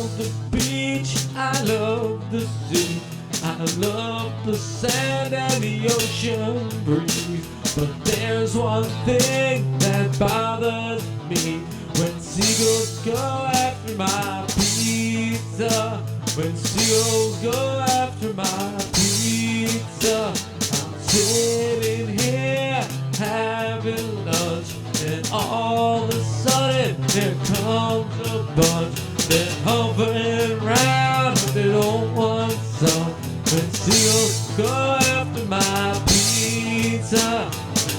love the beach, I love the sea, I love the sand and the ocean breeze. But there's one thing that bothers me, when seagulls go after my pizza. When seagulls go after my pizza. I'm sitting here having lunch, and all of a sudden there comes a bunch. They're hovering around, but they don't want some. When seagulls go after my pizza,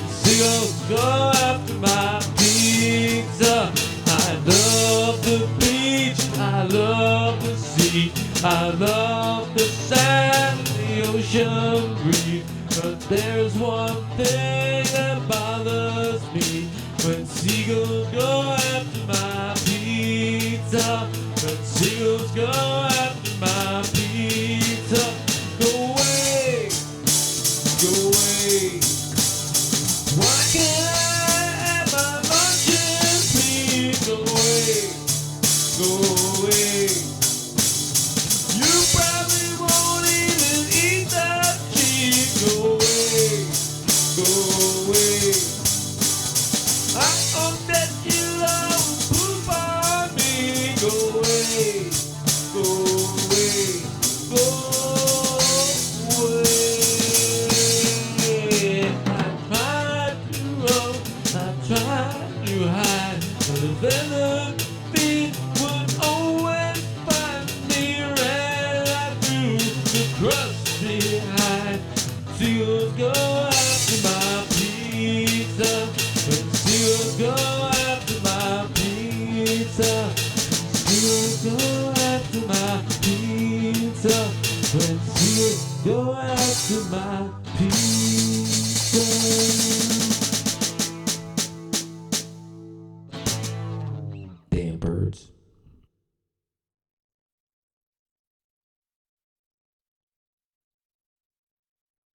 seagulls go after my pizza. I love the beach, I love the sea, I love the sand and the ocean breeze. But there's one thing that bothers me, when seagulls go after my pizza. When seagulls go after my pizza. Go away, go away. Why can't I have my lunch in peace? Go away, go away. You probably won't even eat that cheese. Go away, go away. I hope that you love poop on me. Go away, go away, go away. I tried to run, I tried to hide, but the venom